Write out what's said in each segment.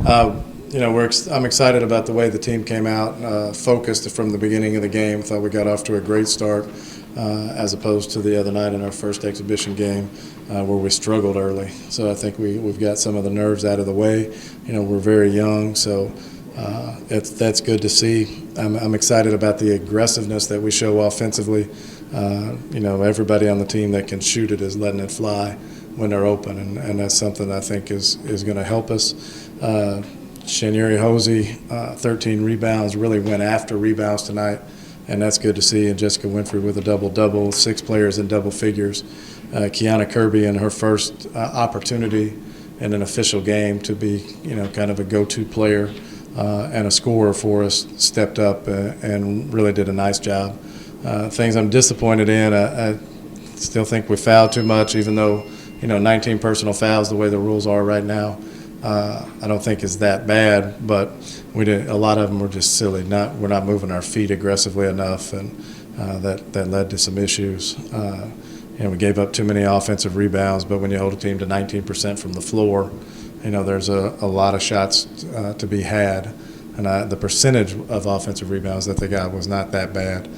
I'm excited about the way the team came out, focused from the beginning of the game. Thought we got off to a great start, as opposed to the other night in our first exhibition game, where we struggled early. So I think we've got some of the nerves out of the way. We're very young, so that's good to see. I'm excited about the aggressiveness that we show offensively. Everybody on the team that can shoot it is letting it fly when they're open, and that's something I think is going to help us. Shanieri Hosey, 13 rebounds, really went after rebounds tonight, and that's good to see. And Jessica Winfrey with a double-double, 6 players in double figures. Kiana Kirby in her first opportunity in an official game to be, kind of a go-to player and a scorer for us, stepped up and really did a nice job. Things I'm disappointed in, I still think we fouled too much, even though, 19 personal fouls the way the rules are right now. I don't think is that bad, but a lot of them were just silly. We're not moving our feet aggressively enough, and that led to some issues. We gave up too many offensive rebounds, but when you hold a team to 19% from the floor, there's a lot of shots to be had, and the percentage of offensive rebounds that they got was not that bad.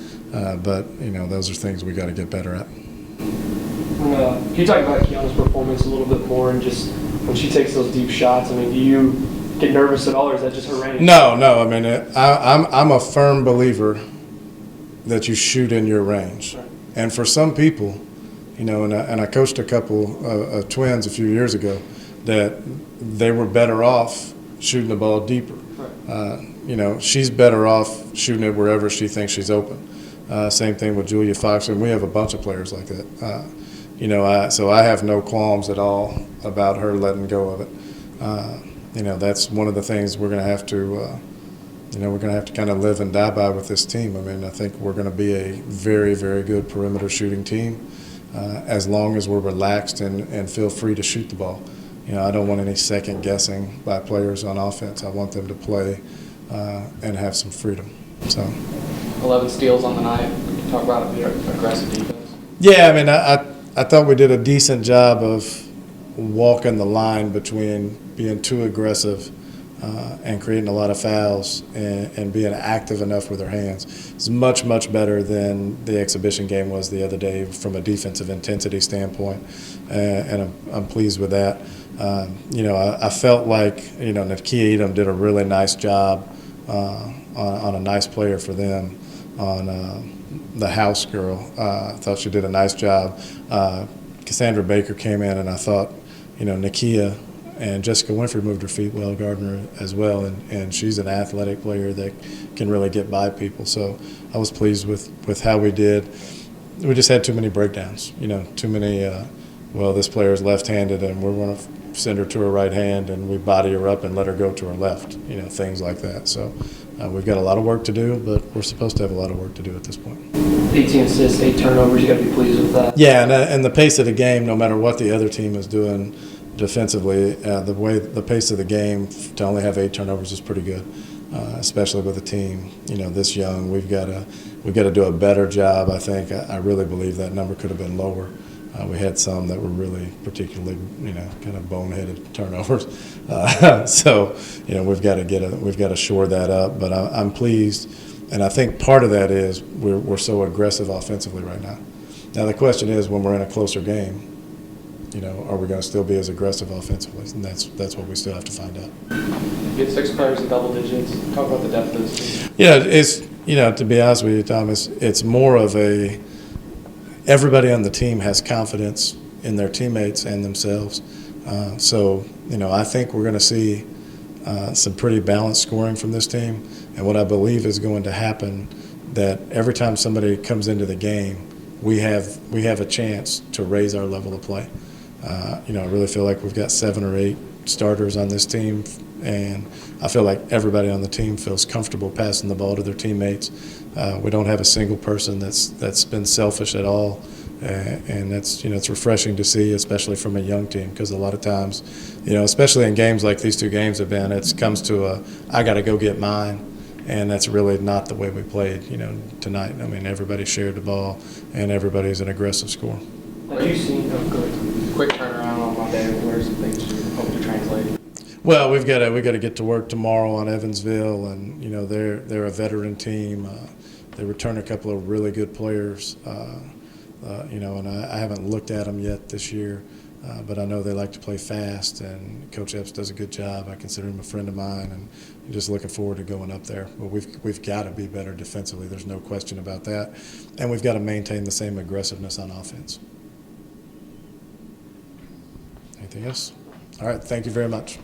But those are things we got to get better at. Can you talk about Kiana's performance a little bit more, and just when she takes those deep shots? Do you get nervous at all, or is that just her range? No. I'm a firm believer that you shoot in your range, right. And for some people, and I coached a couple of twins a few years ago that they were better off shooting the ball deeper. Right. She's better off shooting it wherever she thinks she's open. Same thing with Julia Fox, and we have a bunch of players like that. So I have no qualms at all about her letting go of it. That's one of the things we're going to have to, kind of live and die by with this team. I think we're going to be a very, very good perimeter shooting team as long as we're relaxed and feel free to shoot the ball. I don't want any second guessing by players on offense. I want them to play and have some freedom. So. 11 steals on the night. Can you talk about the aggressive defense? Yeah, I thought we did a decent job of walking the line between being too aggressive and creating a lot of fouls and being active enough with our hands. It's much, much better than the exhibition game was the other day from a defensive intensity standpoint, and I'm pleased with that. I felt like, Nakia Edom did a really nice job on a nice player for them on the house girl. I thought she did a nice job. Cassandra Baker came in, and I thought, Nakia and Jessica Winfrey moved her feet well, Gardner as well, and she's an athletic player that can really get by people. So I was pleased with how we did. We just had too many breakdowns, too many, this player is left-handed and we're going to send her to her right hand and we body her up and let her go to her left, things like that. So we've got a lot of work to do, but we're supposed to have a lot of work to do at this point. 18 assists, 8 turnovers, you got to be pleased with that. Yeah, and the pace of the game, no matter what the other team is doing defensively, the pace of the game to only have 8 turnovers is pretty good, especially with a team this young. We've got to do a better job. I think I really believe that number could have been lower. We had some that were really particularly kind of boneheaded turnovers. So we've got to shore that up. But I'm pleased, and I think part of that is we're so aggressive offensively right now. Now the question is, when we're in a closer game, are we going to still be as aggressive offensively? And that's what we still have to find out. You get 6 players in double digits. Talk about the depth of this team. Yeah, it's to be honest with you, Thomas, it's more of everybody on the team has confidence in their teammates and themselves. So I think we're going to see some pretty balanced scoring from this team. And what I believe is going to happen, that every time somebody comes into the game, we have a chance to raise our level of play. I really feel like we've got 7 or 8 starters on this team, and I feel like everybody on the team feels comfortable passing the ball to their teammates. We don't have a single person that's been selfish at all, and that's it's refreshing to see, especially from a young team, because a lot of times, especially in games like these 2 games have been, it comes to I got to go get mine. And that's really not the way we played, tonight. Everybody shared the ball, and everybody's an aggressive scorer. Have you seen a quick turnaround on Monday? What are some things you hope to translate? Well, we've got to get to work tomorrow on Evansville, and they're a veteran team. They return a couple of really good players, and I haven't looked at them yet this year, but I know they like to play fast, and Coach Epps does a good job. I consider him a friend of mine, and I'm just looking forward to going up there. But we've got to be better defensively. There's no question about that, and we've got to maintain the same aggressiveness on offense. Anything else? All right. Thank you very much.